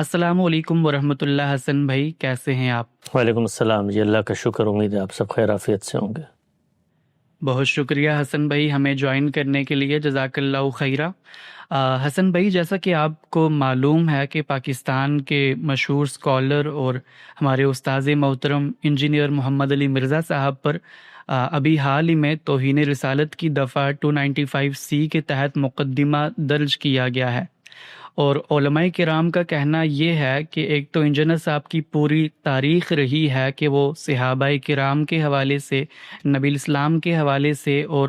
السلام علیکم ورحمۃ اللہ۔ حسن بھائی کیسے ہیں آپ؟ وعلیکم السلام جی، اللہ کا شکر، امید ہے آپ سب خیر عافیت سے ہوں گے۔ بہت شکریہ حسن بھائی ہمیں جوائن کرنے کے لیے، جزاک اللہ خیرہ۔ حسن بھائی، جیسا کہ آپ کو معلوم ہے کہ پاکستان کے مشہور اسکالر اور ہمارے استاذ محترم انجینئر محمد علی مرزا صاحب پر ابھی حال ہی میں توہین رسالت کی دفعہ 295C کے تحت مقدمہ درج کیا گیا ہے، اور علماء کرام کا کہنا یہ ہے کہ ایک تو انجینئر صاحب کی پوری تاریخ رہی ہے کہ وہ صحابہ کرام کے حوالے سے، نبی الاسلام کے حوالے سے اور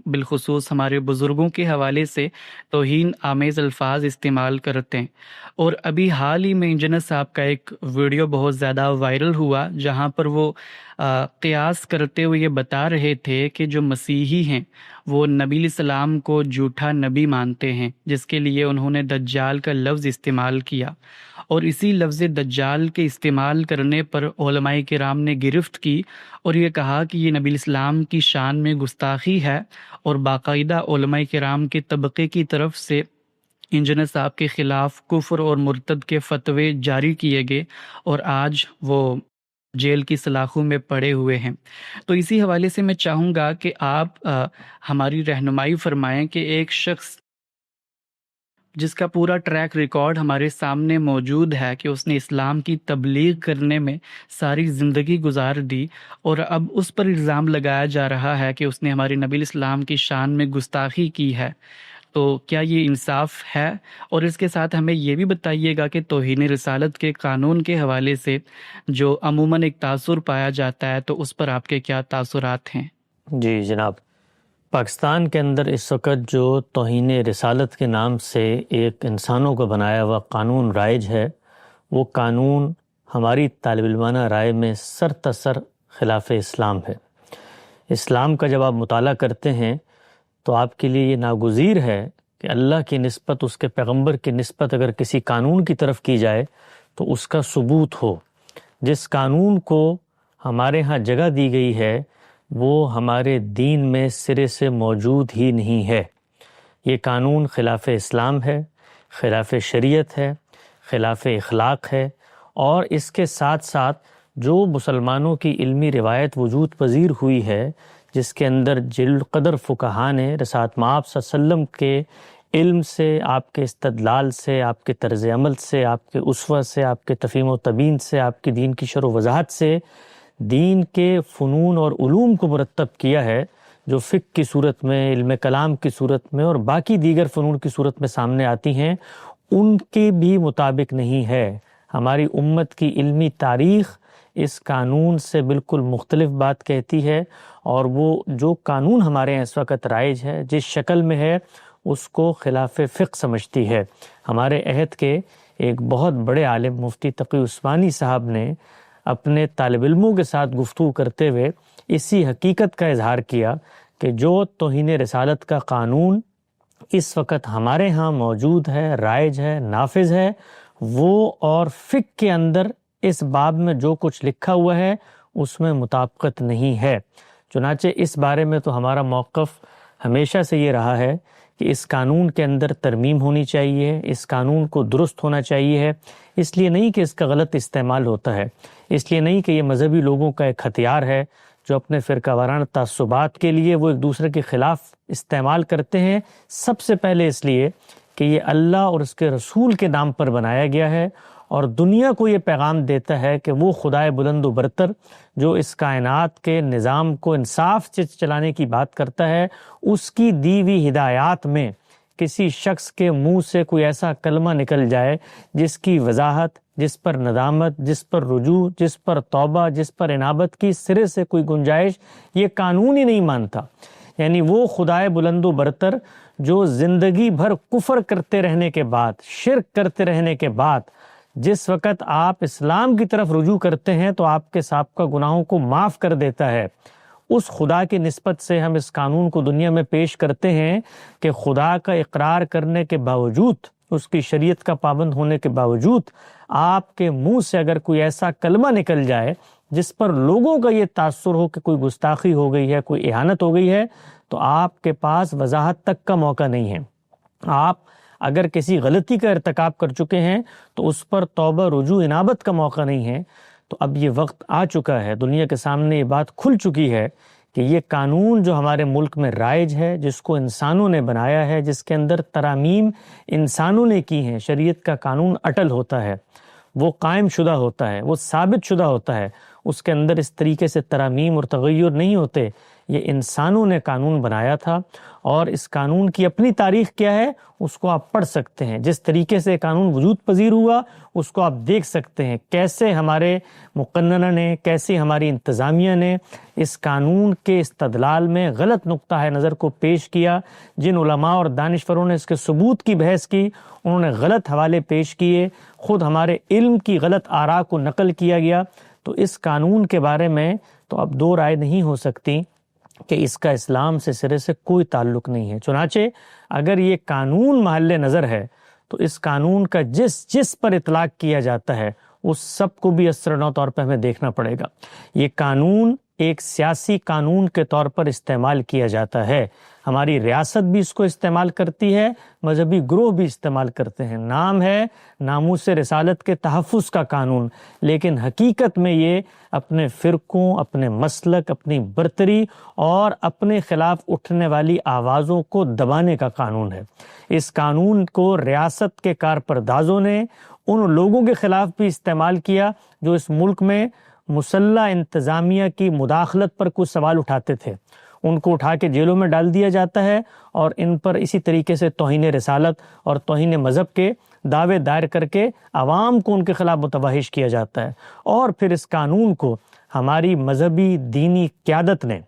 بالخصوص ہمارے بزرگوں کے حوالے سے توہین آمیز الفاظ استعمال کرتے ہیں۔ اور ابھی حال ہی میں انجینئر صاحب کا ایک ویڈیو بہت زیادہ وائرل ہوا جہاں پر وہ قیاس کرتے ہوئے یہ بتا رہے تھے کہ جو مسیحی ہیں وہ نبی علیہ السلام کو جھوٹا نبی مانتے ہیں، جس کے لیے انہوں نے دجال کا لفظ استعمال کیا، اور اسی لفظ دجال کے استعمال کرنے پر علماء کرام نے گرفت کی اور یہ کہا کہ یہ نبی علیہ السلام کی شان میں گستاخی ہے، اور باقاعدہ علماء کرام کے طبقے کی طرف سے انجینئر صاحب کے خلاف کفر اور مرتد کے فتوے جاری کیے گئے، اور آج وہ جیل کی سلاخوں میں پڑے ہوئے ہیں۔ تو اسی حوالے سے میں چاہوں گا کہ آپ ہماری رہنمائی فرمائیں کہ ایک شخص جس کا پورا ٹریک ریکارڈ ہمارے سامنے موجود ہے کہ اس نے اسلام کی تبلیغ کرنے میں ساری زندگی گزار دی، اور اب اس پر الزام لگایا جا رہا ہے کہ اس نے ہمارے نبی الاسلام کی شان میں گستاخی کی ہے، تو کیا یہ انصاف ہے؟ اور اس کے ساتھ ہمیں یہ بھی بتائیے گا کہ توہین رسالت کے قانون کے حوالے سے جو عموماً ایک تاثر پایا جاتا ہے، تو اس پر آپ کے کیا تاثرات ہیں؟ جی جناب، پاکستان کے اندر اس وقت جو توہین رسالت کے نام سے ایک انسانوں کا بنایا ہوا قانون رائج ہے، وہ قانون ہماری طالب علمانہ رائے میں سر تسر خلاف اسلام ہے۔ اسلام کا جب آپ مطالعہ کرتے ہیں تو آپ کے لیے یہ ناگزیر ہے کہ اللہ کی نسبت، اس کے پیغمبر کی نسبت اگر کسی قانون کی طرف کی جائے تو اس کا ثبوت ہو۔ جس قانون کو ہمارے ہاں جگہ دی گئی ہے وہ ہمارے دین میں سرے سے موجود ہی نہیں ہے۔ یہ قانون خلاف اسلام ہے، خلاف شریعت ہے، خلاف اخلاق ہے، اور اس کے ساتھ ساتھ جو مسلمانوں کی علمی روایت وجود پذیر ہوئی ہے، جس کے اندر جلیل القدر فقہا نے رسالت مآب صلی اللہ علیہ وسلم کے علم سے، آپ کے استدلال سے، آپ کے طرز عمل سے، آپ کے اسوہ سے، آپ کے تفہیم و تبیین سے، آپ کی دین کی شرح و وضاحت سے دین کے فنون اور علوم کو مرتب کیا ہے، جو فقہ کی صورت میں، علم کلام کی صورت میں اور باقی دیگر فنون کی صورت میں سامنے آتی ہیں، ان کے بھی مطابق نہیں ہے۔ ہماری امت کی علمی تاریخ اس قانون سے بالکل مختلف بات کہتی ہے، اور وہ جو قانون ہمارے یہاں اس وقت رائج ہے، جس شکل میں ہے، اس کو خلاف فقہ سمجھتی ہے۔ ہمارے عہد کے ایک بہت بڑے عالم مفتی تقی عثمانی صاحب نے اپنے طالب علموں کے ساتھ گفتگو کرتے ہوئے اسی حقیقت کا اظہار کیا کہ جو توہین رسالت کا قانون اس وقت ہمارے ہاں موجود ہے، رائج ہے، نافذ ہے، وہ اور فقہ کے اندر اس باب میں جو کچھ لکھا ہوا ہے اس میں مطابقت نہیں ہے۔ چنانچہ اس بارے میں تو ہمارا موقف ہمیشہ سے یہ رہا ہے کہ اس قانون کے اندر ترمیم ہونی چاہیے، اس قانون کو درست ہونا چاہیے، اس لیے نہیں کہ اس کا غلط استعمال ہوتا ہے، اس لیے نہیں کہ یہ مذہبی لوگوں کا ایک ہتھیار ہے جو اپنے فرقہ وارانہ تعصبات کے لیے وہ ایک دوسرے کے خلاف استعمال کرتے ہیں۔ سب سے پہلے اس لیے کہ یہ اللہ اور اس کے رسول کے نام پر بنایا گیا ہے، اور دنیا کو یہ پیغام دیتا ہے کہ وہ خدائے بلند و برتر جو اس کائنات کے نظام کو انصاف سے چلانے کی بات کرتا ہے، اس کی دی ہوئی ہدایات میں کسی شخص کے منہ سے کوئی ایسا کلمہ نکل جائے جس کی وضاحت، جس پر ندامت، جس پر رجوع، جس پر توبہ، جس پر انابت کی سرے سے کوئی گنجائش یہ قانون ہی نہیں مانتا۔ یعنی وہ خدائے بلند و برتر جو زندگی بھر کفر کرتے رہنے کے بعد، شرک کرتے رہنے کے بعد، جس وقت آپ اسلام کی طرف رجوع کرتے ہیں تو آپ کے سابقہ گناہوں کو معاف کر دیتا ہے، اس خدا کی نسبت سے ہم اس قانون کو دنیا میں پیش کرتے ہیں کہ خدا کا اقرار کرنے کے باوجود، اس کی شریعت کا پابند ہونے کے باوجود، آپ کے منہ سے اگر کوئی ایسا کلمہ نکل جائے جس پر لوگوں کا یہ تاثر ہو کہ کوئی گستاخی ہو گئی ہے، کوئی اہانت ہو گئی ہے، تو آپ کے پاس وضاحت تک کا موقع نہیں ہے۔ آپ اگر کسی غلطی کا ارتکاب کر چکے ہیں تو اس پر توبہ رجوع انابت کا موقع نہیں ہے۔ تو اب یہ وقت آ چکا ہے، دنیا کے سامنے یہ بات کھل چکی ہے کہ یہ قانون جو ہمارے ملک میں رائج ہے، جس کو انسانوں نے بنایا ہے، جس کے اندر ترامیم انسانوں نے کی ہیں، شریعت کا قانون اٹل ہوتا ہے، وہ قائم شدہ ہوتا ہے، وہ ثابت شدہ ہوتا ہے، اس کے اندر اس طریقے سے ترامیم اور تغیر نہیں ہوتے۔ یہ انسانوں نے قانون بنایا تھا، اور اس قانون کی اپنی تاریخ کیا ہے اس کو آپ پڑھ سکتے ہیں۔ جس طریقے سے قانون وجود پذیر ہوا اس کو آپ دیکھ سکتے ہیں، کیسے ہمارے مقننہ نے، کیسے ہماری انتظامیہ نے اس قانون کے استدلال میں غلط نقطہ نظر کو پیش کیا۔ جن علماء اور دانشوروں نے اس کے ثبوت کی بحث کی، انہوں نے غلط حوالے پیش کیے، خود ہمارے علم کی غلط آراء کو نقل کیا گیا۔ تو اس قانون کے بارے میں تو اب دو رائے نہیں ہو سکتی کہ اس کا اسلام سے سرے سے کوئی تعلق نہیں ہے۔ چنانچہ اگر یہ قانون محل نظر ہے تو اس قانون کا جس پر اطلاق کیا جاتا ہے اس سب کو بھی اثرنو طور پہ ہمیں دیکھنا پڑے گا۔ یہ قانون ایک سیاسی قانون کے طور پر استعمال کیا جاتا ہے، ہماری ریاست بھی اس کو استعمال کرتی ہے، مذہبی گروہ بھی استعمال کرتے ہیں۔ نام ہے ناموس رسالت کے تحفظ کا قانون، لیکن حقیقت میں یہ اپنے فرقوں، اپنے مسلک، اپنی برتری اور اپنے خلاف اٹھنے والی آوازوں کو دبانے کا قانون ہے۔ اس قانون کو ریاست کے کارپردازوں نے ان لوگوں کے خلاف بھی استعمال کیا جو اس ملک میں مسلح انتظامیہ کی مداخلت پر کچھ سوال اٹھاتے تھے، ان کو اٹھا کے جیلوں میں ڈال دیا جاتا ہے، اور ان پر اسی طریقے سے توہین رسالت اور توہین مذہب کے دعوے دائر کر کے عوام کو ان کے خلاف متوحش کیا جاتا ہے۔ اور پھر اس قانون کو ہماری مذہبی دینی قیادت نے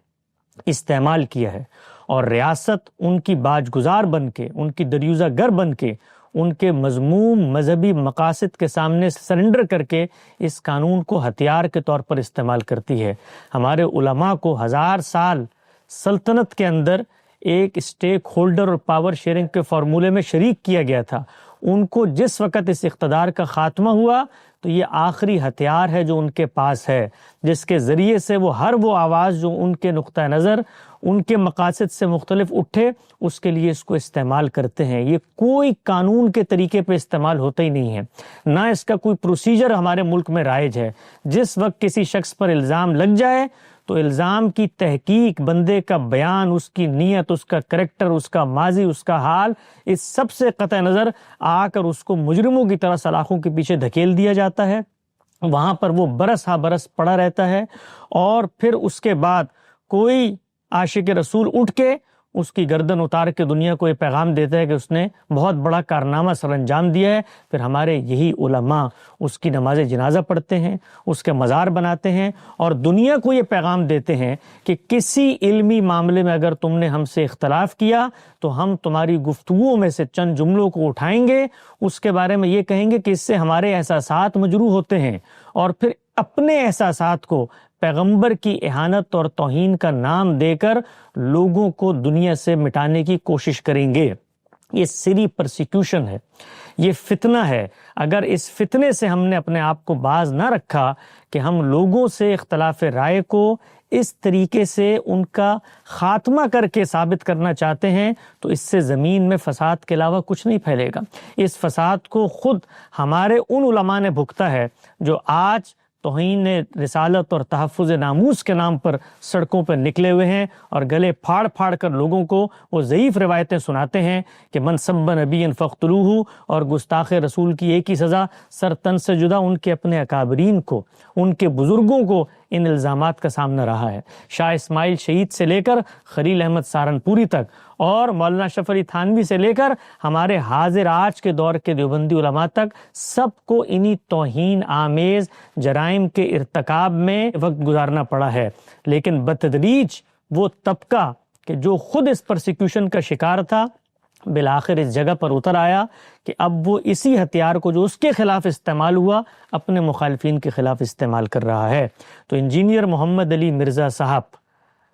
استعمال کیا ہے، اور ریاست ان کی باج گزار بن کے، ان کی دریوزہ گر بن کے، ان کے مذموم مذہبی مقاصد کے سامنے سرنڈر کر کے اس قانون کو ہتھیار کے طور پر استعمال کرتی ہے۔ ہمارے علماء کو 1000 سال سلطنت کے اندر ایک اسٹیک ہولڈر اور پاور شیئرنگ کے فارمولے میں شریک کیا گیا تھا۔ ان کو جس وقت اس اقتدار کا خاتمہ ہوا تو یہ آخری ہتھیار ہے جو ان کے پاس ہے، جس کے ذریعے سے وہ ہر وہ آواز جو ان کے نقطہ نظر، ان کے مقاصد سے مختلف اٹھے، اس کے لیے اس کو استعمال کرتے ہیں۔ یہ کوئی قانون کے طریقے پہ استعمال ہوتا ہی نہیں ہے، نہ اس کا کوئی پروسیجر ہمارے ملک میں رائج ہے۔ جس وقت کسی شخص پر الزام لگ جائے تو الزام کی تحقیق، بندے کا بیان، اس کی نیت، اس کا کریکٹر، اس کا ماضی، اس کا حال، اس سب سے قطع نظر آ کر اس کو مجرموں کی طرح سلاخوں کے پیچھے دھکیل دیا جاتا ہے۔ وہاں پر وہ برس ہا برس پڑا رہتا ہے، اور پھر اس کے بعد کوئی عاشق رسول اٹھ کے اس کی گردن اتار کے دنیا کو یہ پیغام دیتا ہے کہ اس نے بہت بڑا کارنامہ سر انجام دیا ہے۔ پھر ہمارے یہی علماء اس کی نماز جنازہ پڑھتے ہیں، اس کے مزار بناتے ہیں، اور دنیا کو یہ پیغام دیتے ہیں کہ کسی علمی معاملے میں اگر تم نے ہم سے اختلاف کیا تو ہم تمہاری گفتگوؤں میں سے چند جملوں کو اٹھائیں گے، اس کے بارے میں یہ کہیں گے کہ اس سے ہمارے احساسات مجروح ہوتے ہیں، اور پھر اپنے احساسات کو پیغمبر کی اہانت اور توہین کا نام دے کر لوگوں کو دنیا سے مٹانے کی کوشش کریں گے۔ یہ سری پرسیکیوشن ہے، یہ فتنہ ہے۔ اگر اس فتنے سے ہم نے اپنے آپ کو باز نہ رکھا کہ ہم لوگوں سے اختلاف رائے کو اس طریقے سے ان کا خاتمہ کر کے ثابت کرنا چاہتے ہیں، تو اس سے زمین میں فساد کے علاوہ کچھ نہیں پھیلے گا۔ اس فساد کو خود ہمارے ان علماء نے بھگتا ہے جو آج توہین رسالت اور تحفظ ناموس کے نام پر سڑکوں پر نکلے ہوئے ہیں، اور گلے پھاڑ پھاڑ کر لوگوں کو وہ ضعیف روایتیں سناتے ہیں کہ من سب نبی فاقتلوہ، اور گستاخ رسول کی ایک ہی سزا، سر تن سے جدا ان کے اپنے اکابرین کو، ان کے بزرگوں کو ان الزامات کا سامنا رہا ہے۔ شاہ اسماعیل شہید سے لے کر خلیل احمد سہارنپوری تک، اور مولانا اشرف علی تھانوی سے لے کر ہمارے حاضر آج کے دور کے دیوبندی علماء تک، سب کو انہی توہین آمیز جرائم کے ارتکاب میں وقت گزارنا پڑا ہے۔ لیکن بتدریج وہ طبقہ کہ جو خود اس پرسیکیوشن کا شکار تھا، بالآخر اس جگہ پر اتر آیا کہ اب وہ اسی ہتھیار کو جو اس کے خلاف استعمال ہوا اپنے مخالفین کے خلاف استعمال کر رہا ہے۔ تو انجینئر محمد علی مرزا صاحب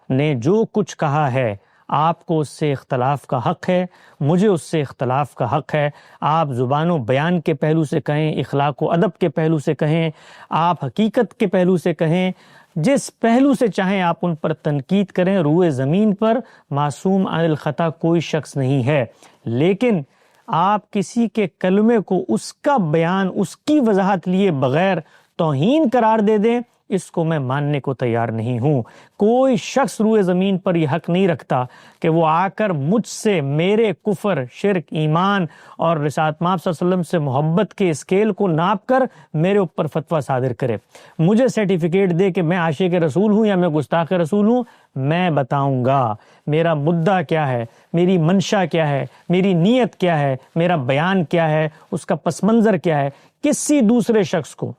نے جو کچھ کہا ہے، آپ کو اس سے اختلاف کا حق ہے، مجھے اس سے اختلاف کا حق ہے۔ آپ زبان و بیان کے پہلو سے کہیں، اخلاق و ادب کے پہلو سے کہیں، آپ حقیقت کے پہلو سے کہیں، جس پہلو سے چاہیں آپ ان پر تنقید کریں۔ روئے زمین پر معصوم عن الخطا کوئی شخص نہیں ہے، لیکن آپ کسی کے کلمے کو اس کا بیان اس کی وضاحت لیے بغیر توہین قرار دے دیں، اس کو میں ماننے کو تیار نہیں ہوں۔ کوئی شخص روئے زمین پر یہ حق نہیں رکھتا کہ وہ آ کر مجھ سے میرے کفر، شرک، ایمان اور رسالت مآب صلی اللہ علیہ وسلم سے محبت کے اسکیل کو ناپ کر میرے اوپر فتویٰ صادر کرے، مجھے سرٹیفکیٹ دے کہ میں عاشق رسول ہوں یا میں گستاخ رسول ہوں۔ میں بتاؤں گا میرا مدعا کیا ہے، میری منشا کیا ہے، میری نیت کیا ہے، میرا بیان کیا ہے، اس کا پس منظر کیا ہے۔ کسی دوسرے شخص کو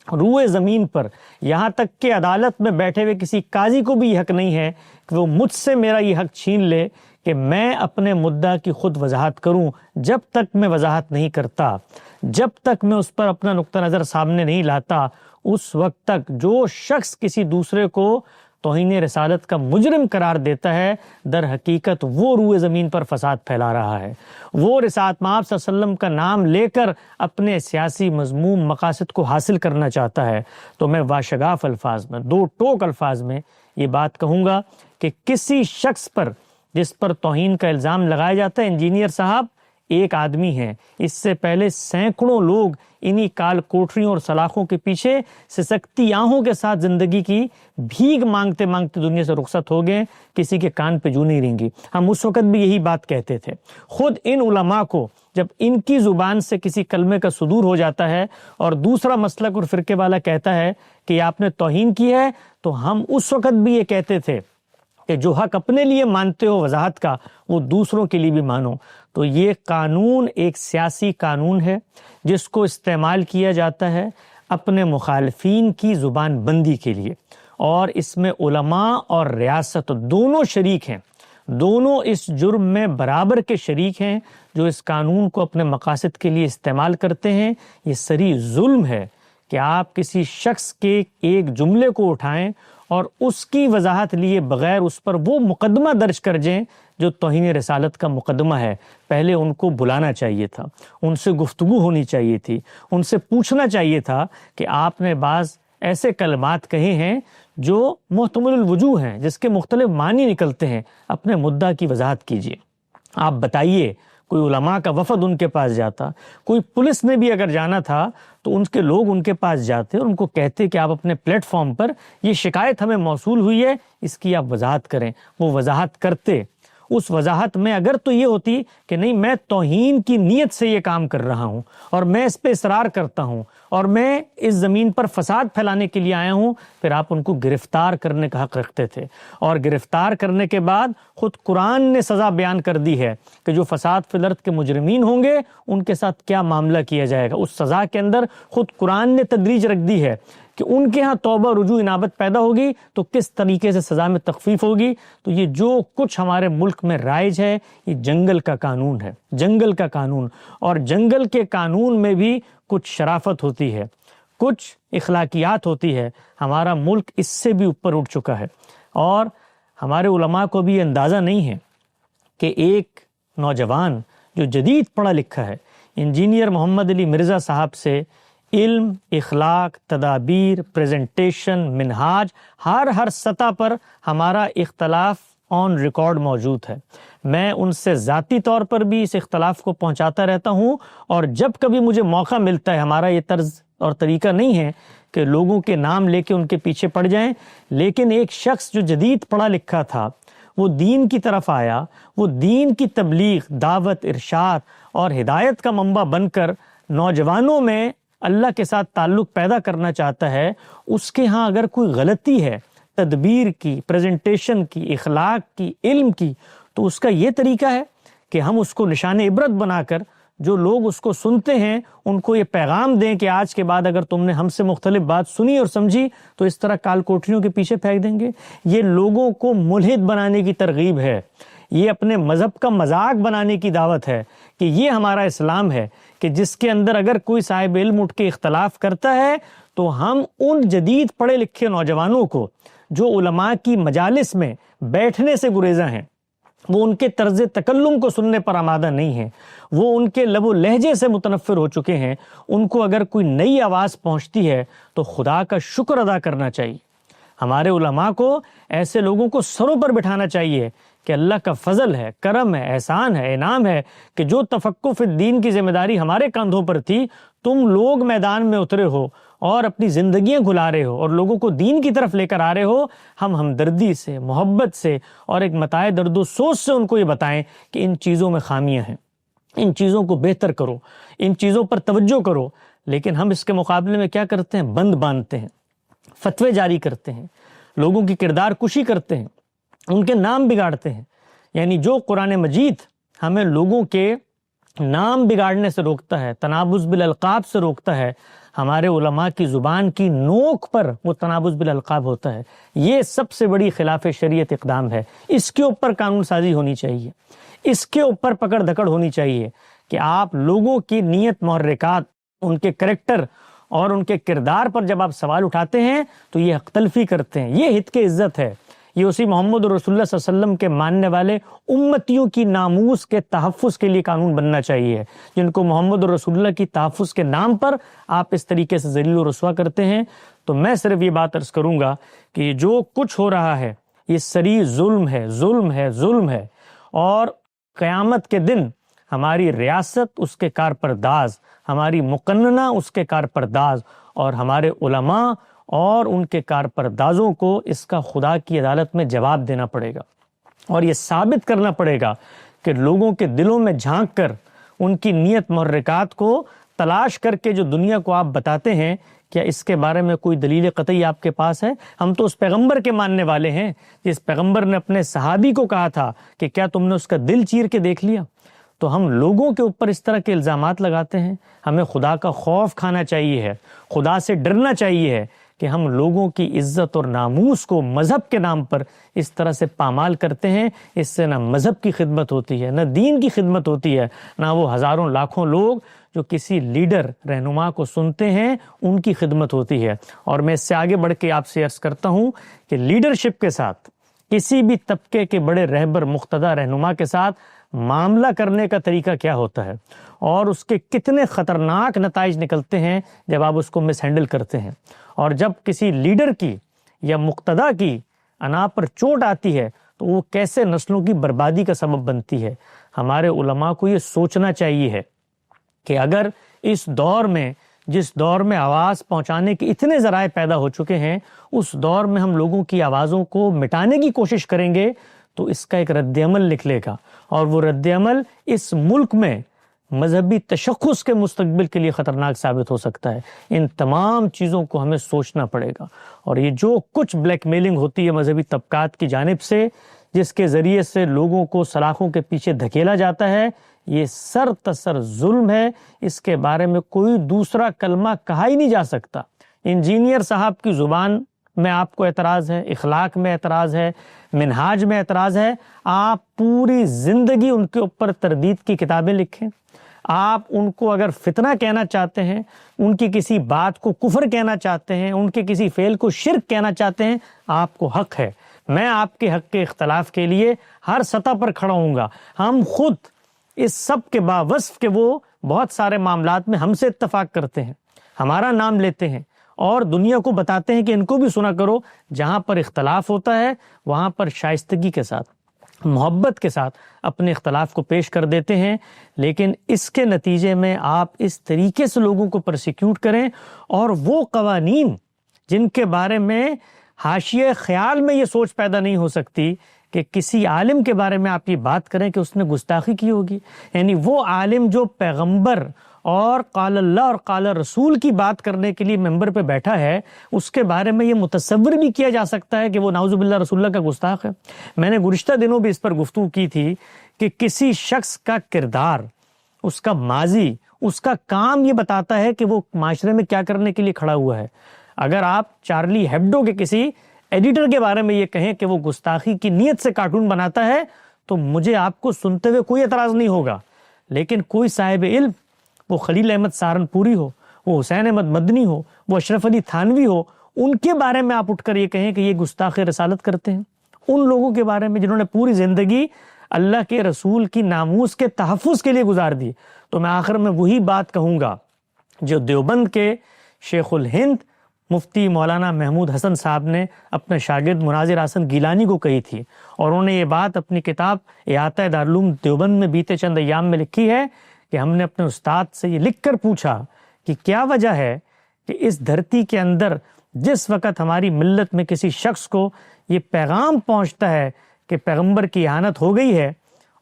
روئے زمین پر، یہاں تک کہ عدالت میں بیٹھے ہوئے کسی قاضی کو بھی یہ حق نہیں ہے کہ وہ مجھ سے میرا یہ حق چھین لے کہ میں اپنے مدعا کی خود وضاحت کروں۔ جب تک میں وضاحت نہیں کرتا، جب تک میں اس پر اپنا نقطہ نظر سامنے نہیں لاتا، اس وقت تک جو شخص کسی دوسرے کو توہین رسالت کا مجرم قرار دیتا ہے، در حقیقت وہ روئے زمین پر فساد پھیلا رہا ہے، وہ رسالت مآب صلی اللہ علیہ وسلم کا نام لے کر اپنے سیاسی مذموم مقاصد کو حاصل کرنا چاہتا ہے۔ تو میں واشگاف الفاظ میں، دو ٹوک الفاظ میں یہ بات کہوں گا کہ کسی شخص پر جس پر توہین کا الزام لگایا جاتا ہے، انجینئر صاحب ایک آدمی ہیں، اس سے پہلے سینکڑوں لوگ انہی کال کوٹریوں اور سلاخوں کے پیچھے سسکتی آنکھوں کے ساتھ زندگی کی بھیک مانگتے مانگتے دنیا سے رخصت ہو گئے، کسی کے کان پہ جو نہیں رینگی۔ ہم اس وقت بھی یہی بات کہتے تھے۔ خود ان علماء کو جب ان کی زبان سے کسی کلمے کا صدور ہو جاتا ہے اور دوسرا مسلک اور فرقے والا کہتا ہے کہ آپ نے توہین کی ہے، تو ہم اس وقت بھی یہ کہتے تھے کہ جو حق اپنے لیے مانتے ہو وضاحت کا، وہ دوسروں کے لیے بھی مانو۔ تو یہ قانون ایک سیاسی قانون ہے جس کو استعمال کیا جاتا ہے اپنے مخالفین کی زبان بندی کے لیے، اور اس میں علماء اور ریاست دونوں شریک ہیں، دونوں اس جرم میں برابر کے شریک ہیں۔ جو اس قانون کو اپنے مقاصد کے لیے استعمال کرتے ہیں، یہ صریح ظلم ہے کہ آپ کسی شخص کے ایک جملے کو اٹھائیں اور اس کی وضاحت لیے بغیر اس پر وہ مقدمہ درج کر جائیں جو توہین رسالت کا مقدمہ ہے۔ پہلے ان کو بلانا چاہیے تھا، ان سے گفتگو ہونی چاہیے تھی، ان سے پوچھنا چاہیے تھا کہ آپ نے بعض ایسے کلمات کہے ہیں جو محتمل الوجوہ ہیں، جس کے مختلف معنی نکلتے ہیں، اپنے مدعا کی وضاحت کیجیے۔ آپ بتائیے، کوئی علماء کا وفد ان کے پاس جاتا، کوئی پولیس میں بھی اگر جانا تھا تو ان کے لوگ ان کے پاس جاتے اور ان کو کہتے کہ آپ اپنے پلیٹ فارم پر یہ شکایت ہمیں موصول ہوئی ہے، اس کی آپ وضاحت کریں۔ وہ وضاحت کرتے۔ اس وضاحت میں اگر تو یہ ہوتی کہ نہیں، میں توہین کی نیت سے یہ کام کر رہا ہوں اور میں اس پہ اصرار کرتا ہوں اور میں اس زمین پر فساد پھیلانے کے لیے آیا ہوں، پھر آپ ان کو گرفتار کرنے کا حق رکھتے تھے۔ اور گرفتار کرنے کے بعد خود قرآن نے سزا بیان کر دی ہے کہ جو فساد فی الارض کے مجرمین ہوں گے ان کے ساتھ کیا معاملہ کیا جائے گا۔ اس سزا کے اندر خود قرآن نے تدریج رکھ دی ہے کہ ان کے ہاں توبہ رجوع انابت پیدا ہوگی تو کس طریقے سے سزا میں تخفیف ہوگی۔ تو یہ جو کچھ ہمارے ملک میں رائج ہے، یہ جنگل کا قانون ہے، جنگل کا قانون۔ اور جنگل کے قانون میں بھی کچھ شرافت ہوتی ہے، کچھ اخلاقیات ہوتی ہے۔ ہمارا ملک اس سے بھی اوپر اٹھ چکا ہے، اور ہمارے علماء کو بھی اندازہ نہیں ہے کہ ایک نوجوان جو جدید پڑھا لکھا ہے، انجینئر محمد علی مرزا صاحب سے علم، اخلاق، تدابیر، پریزنٹیشن، منہاج، ہر سطح پر ہمارا اختلاف آن ریکارڈ موجود ہے۔ میں ان سے ذاتی طور پر بھی اس اختلاف کو پہنچاتا رہتا ہوں، اور جب کبھی مجھے موقع ملتا ہے، ہمارا یہ طرز اور طریقہ نہیں ہے کہ لوگوں کے نام لے کے ان کے پیچھے پڑ جائیں، لیکن ایک شخص جو جدید پڑھا لکھا تھا، وہ دین کی طرف آیا، وہ دین کی تبلیغ، دعوت، ارشاد اور ہدایت کا منبع بن کر نوجوانوں میں اللہ کے ساتھ تعلق پیدا کرنا چاہتا ہے۔ اس کے ہاں اگر کوئی غلطی ہے تدبیر کی، پریزنٹیشن کی، اخلاق کی، علم کی، تو اس کا یہ طریقہ ہے کہ ہم اس کو نشان عبرت بنا کر جو لوگ اس کو سنتے ہیں ان کو یہ پیغام دیں کہ آج کے بعد اگر تم نے ہم سے مختلف بات سنی اور سمجھی تو اس طرح کال کوٹریوں کے پیچھے پھینک دیں گے۔ یہ لوگوں کو ملحد بنانے کی ترغیب ہے، یہ اپنے مذہب کا مذاق بنانے کی دعوت ہے کہ یہ ہمارا اسلام ہے کہ جس کے اندر اگر کوئی صاحب علم اٹھ کے اختلاف کرتا ہے تو ہم ان جدید پڑھے لکھے نوجوانوں کو جو علماء کی مجالس میں بیٹھنے سے گریزاں ہیں، وہ ان کے طرز تکلم کو سننے پر آمادہ نہیں ہیں، وہ ان کے لب و لہجے سے متنفر ہو چکے ہیں، ان کو اگر کوئی نئی آواز پہنچتی ہے تو خدا کا شکر ادا کرنا چاہیے۔ ہمارے علماء کو ایسے لوگوں کو سروں پر بٹھانا چاہیے کہ اللہ کا فضل ہے، کرم ہے، احسان ہے، انعام ہے کہ جو تفقہ فی الدین کی ذمہ داری ہمارے کاندھوں پر تھی، تم لوگ میدان میں اترے ہو اور اپنی زندگیاں گھلا رہے ہو اور لوگوں کو دین کی طرف لے کر آ رہے ہو۔ ہم ہمدردی سے، محبت سے اور ایک متاع درد و سوز سے ان کو یہ بتائیں کہ ان چیزوں میں خامیاں ہیں، ان چیزوں کو بہتر کرو، ان چیزوں پر توجہ کرو۔ لیکن ہم اس کے مقابلے میں کیا کرتے ہیں؟ بند باندھتے ہیں، فتوے جاری کرتے ہیں، لوگوں کی کردار کشی کرتے ہیں، ان کے نام بگاڑتے ہیں۔ یعنی جو قرآن مجید ہمیں لوگوں کے نام بگاڑنے سے روکتا ہے، تنابز بالالقاب سے روکتا ہے، ہمارے علماء کی زبان کی نوک پر وہ تنابز بالالقاب ہوتا ہے۔ یہ سب سے بڑی خلاف شریعت اقدام ہے۔ اس کے اوپر قانون سازی ہونی چاہیے، اس کے اوپر پکڑ دھکڑ ہونی چاہیے کہ آپ لوگوں کی نیت محرکات، ان کے کریکٹر اور ان کے کردار پر جب آپ سوال اٹھاتے ہیں تو یہ حق تلفی کرتے ہیں۔ یہ ہت کے عزت ہے، یہ اسی محمد رسول اللہ صلی اللہ علیہ وسلم کے ماننے والے امتیوں کی ناموس کے تحفظ کے لیے قانون بننا چاہیے، جن کو محمد رسول اللہ کی تحفظ کے نام پر آپ اس طریقے سے ذلیل و رسوا کرتے ہیں۔ تو میں صرف یہ بات عرض کروں گا کہ جو کچھ ہو رہا ہے یہ سری ظلم ہے، ظلم ہے، ظلم ہے، اور قیامت کے دن ہماری ریاست اس کے کارپرداز، ہماری مقننہ اس کے کارپرداز، اور ہمارے علماء اور ان کے کارپردازوں کو اس کا خدا کی عدالت میں جواب دینا پڑے گا، اور یہ ثابت کرنا پڑے گا کہ لوگوں کے دلوں میں جھانک کر ان کی نیت محرکات کو تلاش کر کے جو دنیا کو آپ بتاتے ہیں، کیا اس کے بارے میں کوئی دلیل قطعی آپ کے پاس ہے؟ ہم تو اس پیغمبر کے ماننے والے ہیں جس پیغمبر نے اپنے صحابی کو کہا تھا کہ کیا تم نے اس کا دل چیر کے دیکھ لیا؟ تو ہم لوگوں کے اوپر اس طرح کے الزامات لگاتے ہیں۔ ہمیں خدا کا خوف کھانا چاہیے ہے، خدا سے ڈرنا چاہیے ہے کہ ہم لوگوں کی عزت اور ناموس کو مذہب کے نام پر اس طرح سے پامال کرتے ہیں۔ اس سے نہ مذہب کی خدمت ہوتی ہے، نہ دین کی خدمت ہوتی ہے، نہ وہ ہزاروں لاکھوں لوگ جو کسی لیڈر رہنما کو سنتے ہیں ان کی خدمت ہوتی ہے۔ اور میں اس سے آگے بڑھ کے آپ سے عرض کرتا ہوں کہ لیڈرشپ کے ساتھ، کسی بھی طبقے کے بڑے رہبر مقتدی رہنما کے ساتھ معاملہ کرنے کا طریقہ کیا ہوتا ہے، اور اس کے کتنے خطرناک نتائج نکلتے ہیں جب آپ اس کو مس ہینڈل کرتے ہیں۔ اور جب کسی لیڈر کی یا مقتدی کی انا پر چوٹ آتی ہے تو وہ کیسے نسلوں کی بربادی کا سبب بنتی ہے۔ ہمارے علماء کو یہ سوچنا چاہیے ہے کہ اگر اس دور میں، جس دور میں آواز پہنچانے کے اتنے ذرائع پیدا ہو چکے ہیں، اس دور میں ہم لوگوں کی آوازوں کو مٹانے کی کوشش کریں گے تو اس کا ایک رد عمل نکلے گا، اور وہ رد عمل اس ملک میں مذہبی تشخص کے مستقبل کے لیے خطرناک ثابت ہو سکتا ہے۔ ان تمام چیزوں کو ہمیں سوچنا پڑے گا، اور یہ جو کچھ بلیک میلنگ ہوتی ہے مذہبی طبقات کی جانب سے، جس کے ذریعے سے لوگوں کو سلاخوں کے پیچھے دھکیلا جاتا ہے، یہ سر تسر ظلم ہے۔ اس کے بارے میں کوئی دوسرا کلمہ کہا ہی نہیں جا سکتا۔ انجینئر صاحب کی زبان میں آپ کو اعتراض ہے، اخلاق میں اعتراض ہے، منہاج میں اعتراض ہے، آپ پوری زندگی ان کے اوپر تردید کی کتابیں لکھیں۔ آپ ان کو اگر فتنہ کہنا چاہتے ہیں، ان کی کسی بات کو کفر کہنا چاہتے ہیں، ان کے کسی فعل کو شرک کہنا چاہتے ہیں، آپ کو حق ہے۔ میں آپ کے حق کے اختلاف کے لیے ہر سطح پر کھڑا ہوں گا۔ ہم خود اس سب کے باوصف کہ وہ بہت سارے معاملات میں ہم سے اتفاق کرتے ہیں، ہمارا نام لیتے ہیں اور دنیا کو بتاتے ہیں کہ ان کو بھی سنا کرو۔ جہاں پر اختلاف ہوتا ہے وہاں پر شائستگی کے ساتھ، محبت کے ساتھ اپنے اختلاف کو پیش کر دیتے ہیں، لیکن اس کے نتیجے میں آپ اس طریقے سے لوگوں کو پرسیکیوٹ کریں، اور وہ قوانین جن کے بارے میں حاشیے خیال میں یہ سوچ پیدا نہیں ہو سکتی کہ کسی عالم کے بارے میں آپ یہ بات کریں کہ اس نے گستاخی کی ہوگی، یعنی وہ عالم جو پیغمبر اور قال اللہ اور قال رسول کی بات کرنے کے لیے ممبر پہ بیٹھا ہے، اس کے بارے میں یہ متصور بھی کیا جا سکتا ہے کہ وہ نعوذ باللہ رسول اللہ کا گستاخ ہے۔ میں نے گزشتہ دنوں بھی اس پر گفتگو کی تھی کہ کسی شخص کا کردار، اس کا ماضی، اس کا کام یہ بتاتا ہے کہ وہ معاشرے میں کیا کرنے کے لیے کھڑا ہوا ہے۔ اگر آپ چارلی ہیبڈو کے کسی ایڈیٹر کے بارے میں یہ کہیں کہ وہ گستاخی کی نیت سے کارٹون بناتا ہے تو مجھے آپ کو سنتے ہوئے کوئی اعتراض نہیں ہوگا، لیکن کوئی صاحب علم، وہ خلیل احمد سہارنپوری ہو، وہ حسین احمد مدنی ہو، وہ اشرف علی تھانوی ہو، ان کے بارے میں آپ اٹھ کر یہ کہیں کہ یہ گستاخ رسالت کرتے ہیں، ان لوگوں کے بارے میں جنہوں نے پوری زندگی اللہ کے رسول کی ناموس کے تحفظ کے لیے گزار دی، تو میں آخر میں وہی بات کہوں گا جو دیوبند کے شیخ الہند مفتی مولانا محمود حسن صاحب نے اپنے شاگرد مناظر حسن گیلانی کو کہی تھی، اور انہوں نے یہ بات اپنی کتاب احاطہ دارالعلوم دیوبند میں بیتے چند ایام میں لکھی ہے کہ ہم نے اپنے استاد سے یہ لکھ کر پوچھا کہ کیا وجہ ہے کہ اس دھرتی کے اندر جس وقت ہماری ملت میں کسی شخص کو یہ پیغام پہنچتا ہے کہ پیغمبر کی اہانت ہو گئی ہے،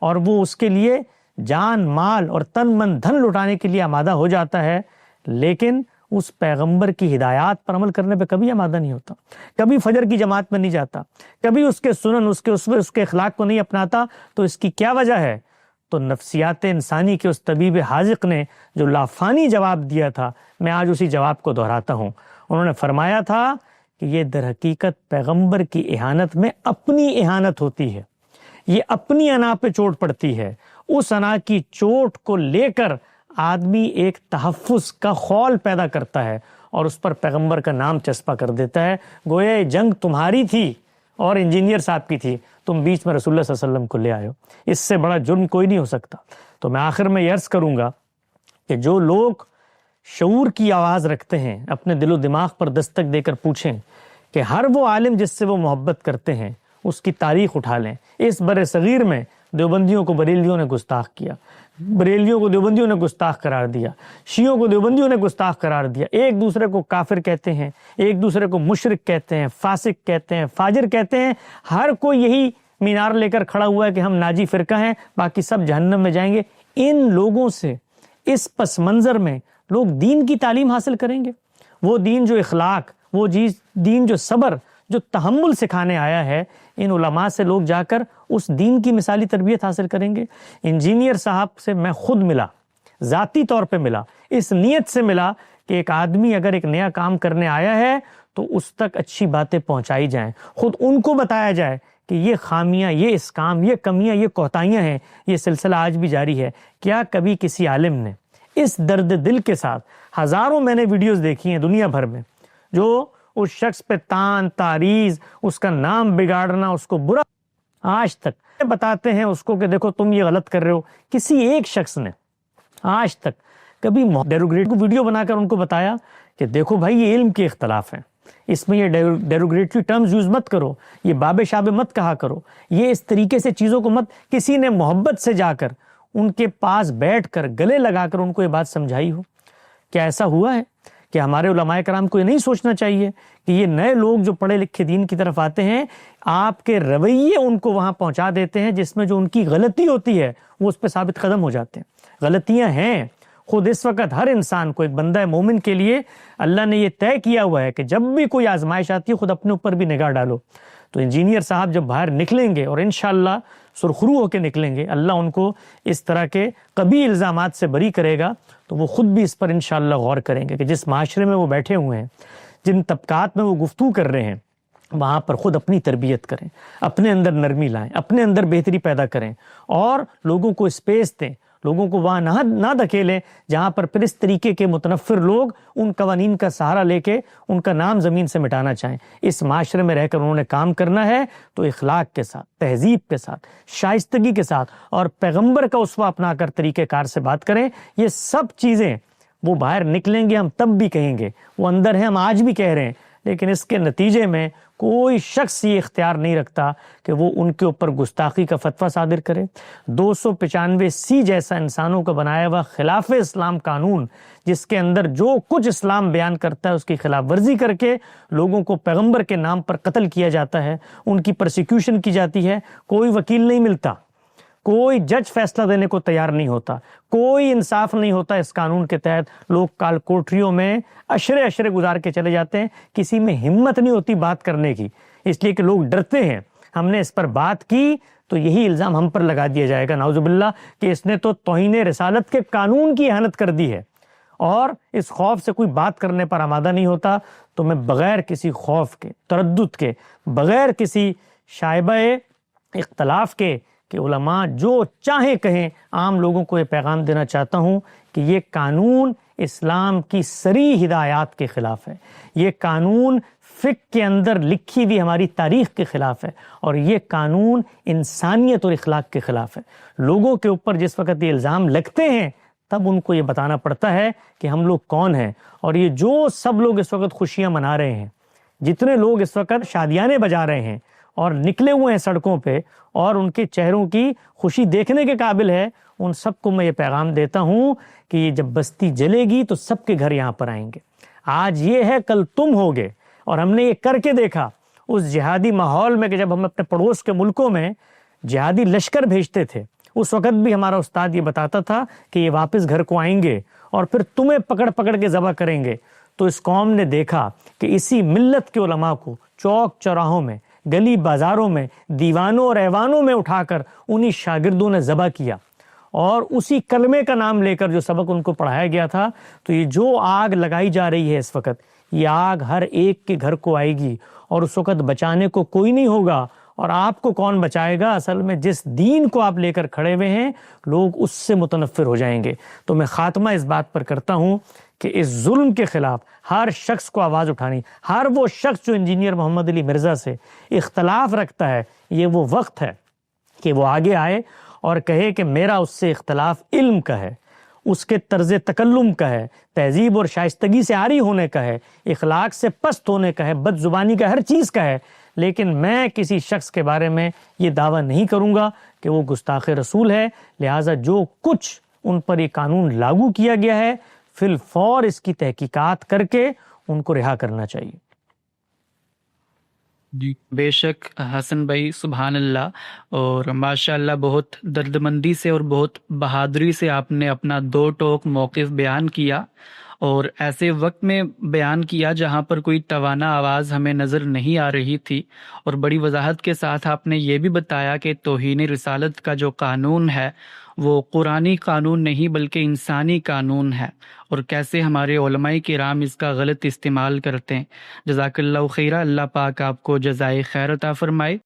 اور وہ اس کے لیے جان مال اور تن من دھن لٹانے کے لیے آمادہ ہو جاتا ہے، لیکن اس پیغمبر کی ہدایات پر عمل کرنے پہ کبھی آمادہ نہیں ہوتا، کبھی فجر کی جماعت میں نہیں جاتا، کبھی اس کے سنن، اس کے اخلاق کو نہیں اپناتا، تو اس کی کیا وجہ ہے؟ تو نفسیات انسانی کے اس طبیب حاذق نے جو لافانی جواب دیا تھا، میں آج اسی جواب کو دہراتا ہوں۔ انہوں نے فرمایا تھا کہ یہ در حقیقت پیغمبر کی اہانت میں اپنی اہانت ہوتی ہے، یہ اپنی انا پہ چوٹ پڑتی ہے، اس انا کی چوٹ کو لے کر آدمی ایک تحفظ کا خول پیدا کرتا ہے اور اس پر پیغمبر کا نام چسپا کر دیتا ہے، گویا یہ جنگ تمہاری تھی اور انجینئر صاحب کی تھی، تم بیچ میں رسول اللہ صلی اللہ علیہ وسلم کو لے آئے ہو، اس سے بڑا جرم کوئی نہیں ہو سکتا۔ تو میں آخر میں یہ عرض کروں گا کہ جو لوگ شعور کی آواز رکھتے ہیں، اپنے دل و دماغ پر دستک دے کر پوچھیں کہ ہر وہ عالم جس سے وہ محبت کرتے ہیں اس کی تاریخ اٹھا لیں۔ اس بر صغیر میں دیوبندیوں کو بریلیوں نے گستاخ کیا، بریلیوں کو دیوبندیوں نے گستاخ قرار دیا، شیعوں کو دیوبندیوں نے گستاخ قرار دیا، ایک دوسرے کو کافر کہتے ہیں، ایک دوسرے کو مشرک کہتے ہیں، فاسق کہتے ہیں، فاجر کہتے ہیں، ہر کوئی یہی مینار لے کر کھڑا ہوا ہے کہ ہم ناجی فرقہ ہیں، باقی سب جہنم میں جائیں گے۔ ان لوگوں سے اس پس منظر میں لوگ دین کی تعلیم حاصل کریں گے؟ وہ دین جو اخلاق، وہ دین جو صبر، جو تحمل سکھانے آیا ہے، ان علماء سے لوگ جا کر اس دین کی مثالی تربیت حاصل کریں گے۔ انجینئر صاحب سے میں خود ملا، ذاتی طور پہ ملا، اس نیت سے ملا کہ ایک آدمی اگر ایک نیا کام کرنے آیا ہے تو اس تک اچھی باتیں پہنچائی جائیں، خود ان کو بتایا جائے کہ یہ خامیاں، یہ اسکام، یہ کمیاں، یہ کوتاہیاں ہیں۔ یہ سلسلہ آج بھی جاری ہے۔ کیا کبھی کسی عالم نے اس درد دل کے ساتھ، ہزاروں میں نے ویڈیوز دیکھی ہیں دنیا بھر میں، جو اس شخص پہ تان تاریز، اس کا نام بگاڑنا، اس کو برا، آج تک بتاتے ہیں اس کو کہ دیکھو تم یہ غلط کر رہے ہو، کسی ایک شخص نے آج تک کبھی ڈیروگریٹ کو ویڈیو بنا کر ان کو بتایا کہ دیکھو بھائی یہ علم کے اختلاف ہیں، اس میں یہ ڈیروگریٹری ٹرمز یوز مت کرو، یہ باب شاب مت کہا کرو، یہ اس طریقے سے چیزوں کو مت۔ کسی نے محبت سے جا کر ان کے پاس بیٹھ کر گلے لگا کر ان کو یہ بات سمجھائی ہو؟ کیا ایسا ہوا ہے کہ ہمارے علماء کرام کو یہ نہیں سوچنا چاہیے کہ یہ نئے لوگ جو پڑھے لکھے دین کی طرف آتے ہیں، آپ کے رویے ان کو وہاں پہنچا دیتے ہیں جس میں جو ان کی غلطی ہوتی ہے وہ اس پہ ثابت قدم ہو جاتے ہیں۔ غلطیاں ہیں، خود اس وقت ہر انسان کو، ایک بندہ مومن کے لیے اللہ نے یہ طے کیا ہوا ہے کہ جب بھی کوئی آزمائش آتی ہے خود اپنے اوپر بھی نگاہ ڈالو۔ تو انجینئر صاحب جب باہر نکلیں گے اور انشاءاللہ سرخرو ہو کے نکلیں گے، اللہ ان کو اس طرح کے قبیح الزامات سے بری کرے گا، تو وہ خود بھی اس پر انشاءاللہ غور کریں گے کہ جس معاشرے میں وہ بیٹھے ہوئے ہیں، جن طبقات میں وہ گفتگو کر رہے ہیں، وہاں پر خود اپنی تربیت کریں، اپنے اندر نرمی لائیں، اپنے اندر بہتری پیدا کریں، اور لوگوں کو اسپیس دیں، لوگوں کو وہاں نہ دھکیلیں جہاں پر پھر اس طریقے کے متنفر لوگ ان قوانین کا سہارا لے کے ان کا نام زمین سے مٹانا چاہیں۔ اس معاشرے میں رہ کر انہوں نے کام کرنا ہے تو اخلاق کے ساتھ، تہذیب کے ساتھ، شائستگی کے ساتھ، اور پیغمبر کا اسوہ اپنا کر طریقہ کار سے بات کریں۔ یہ سب چیزیں وہ باہر نکلیں گے، ہم تب بھی کہیں گے، وہ اندر ہیں، ہم آج بھی کہہ رہے ہیں، لیکن اس کے نتیجے میں کوئی شخص یہ اختیار نہیں رکھتا کہ وہ ان کے اوپر گستاخی کا فتویٰ صادر کرے۔ 295 جیسا انسانوں کا بنایا ہوا خلاف اسلام قانون، جس کے اندر جو کچھ اسلام بیان کرتا ہے اس کی خلاف ورزی کر کے لوگوں کو پیغمبر کے نام پر قتل کیا جاتا ہے، ان کی پرسیکیوشن کی جاتی ہے، کوئی وکیل نہیں ملتا، کوئی جج فیصلہ دینے کو تیار نہیں ہوتا، کوئی انصاف نہیں ہوتا اس قانون کے تحت۔ لوگ کال کوٹریوں میں اشرے گزار کے چلے جاتے ہیں، کسی میں ہمت نہیں ہوتی بات کرنے کی، اس لیے کہ لوگ ڈرتے ہیں ہم نے اس پر بات کی تو یہی الزام ہم پر لگا دیا جائے گا، نعوذ باللہ، کہ اس نے تو توہین رسالت کے قانون کی اہانت کر دی ہے، اور اس خوف سے کوئی بات کرنے پر آمادہ نہیں ہوتا۔ تو میں بغیر کسی خوف کے، تردد کے، بغیر کسی شائبہ اختلاف کے کہ علماء جو چاہیں کہیں، عام لوگوں کو یہ پیغام دینا چاہتا ہوں کہ یہ قانون اسلام کی صریح ہدایات کے خلاف ہے، یہ قانون فقہ کے اندر لکھی ہوئی ہماری تاریخ کے خلاف ہے، اور یہ قانون انسانیت اور اخلاق کے خلاف ہے۔ لوگوں کے اوپر جس وقت یہ الزام لگتے ہیں تب ان کو یہ بتانا پڑتا ہے کہ ہم لوگ کون ہیں. اور یہ جو سب لوگ اس وقت خوشیاں منا رہے ہیں، جتنے لوگ اس وقت شادیانے بجا رہے ہیں اور نکلے ہوئے ہیں سڑکوں پہ اور ان کے چہروں کی خوشی دیکھنے کے قابل ہے، ان سب کو میں یہ پیغام دیتا ہوں کہ یہ جب بستی جلے گی تو سب کے گھر یہاں پر آئیں گے. آج یہ ہے، کل تم ہوگے. اور ہم نے یہ کر کے دیکھا اس جہادی ماحول میں کہ جب ہم اپنے پڑوس کے ملکوں میں جہادی لشکر بھیجتے تھے، اس وقت بھی ہمارا استاد یہ بتاتا تھا کہ یہ واپس گھر کو آئیں گے اور پھر تمہیں پکڑ پکڑ کے ذبح کریں گے. تو اس قوم نے دیکھا کہ اسی ملت کے علماء کو چوک چوراہوں میں، گلی بازاروں میں، دیوانوں اور ایوانوں میں اٹھا کر انہی شاگردوں نے ذبح کیا، اور اسی کلمے کا نام لے کر جو سبق ان کو پڑھایا گیا تھا. تو یہ جو آگ لگائی جا رہی ہے اس وقت، یہ آگ ہر ایک کے گھر کو آئے گی اور اس وقت بچانے کو کوئی نہیں ہوگا. اور آپ کو کون بچائے گا؟ اصل میں جس دین کو آپ لے کر کھڑے ہوئے ہیں، لوگ اس سے متنفر ہو جائیں گے. تو میں خاتمہ اس بات پر کرتا ہوں کہ اس ظلم کے خلاف ہر شخص کو آواز اٹھانی. ہر وہ شخص جو انجینئر محمد علی مرزا سے اختلاف رکھتا ہے، یہ وہ وقت ہے کہ وہ آگے آئے اور کہے کہ میرا اس سے اختلاف علم کا ہے، اس کے طرز تکلم کا ہے، تہذیب اور شائستگی سے عاری ہونے کا ہے، اخلاق سے پست ہونے کا ہے، بد زبانی کا، ہر چیز کا ہے. لیکن میں کسی شخص کے بارے میں یہ دعویٰ نہیں کروں گا کہ وہ گستاخ رسول ہے. لہٰذا جو کچھ ان پر یہ قانون لاگو کیا گیا ہے، فی الفور اس کی تحقیقات کر کے ان کو رہا کرنا چاہیے. جی بے شک حسن بھائی، سبحان اللہ. اور ماشاء اللہ بہت دردمندی سے اور بہت بہادری سے آپ نے اپنا دو ٹوک موقف بیان کیا، اور ایسے وقت میں بیان کیا جہاں پر کوئی توانا آواز ہمیں نظر نہیں آ رہی تھی. اور بڑی وضاحت کے ساتھ آپ نے یہ بھی بتایا کہ توہین رسالت کا جو قانون ہے وہ قرآنی قانون نہیں بلکہ انسانی قانون ہے، اور کیسے ہمارے علماء کرام اس کا غلط استعمال کرتے ہیں. جزاک اللہ خیرہ. اللہ پاک آپ کو جزائے خیر عطا فرمائے.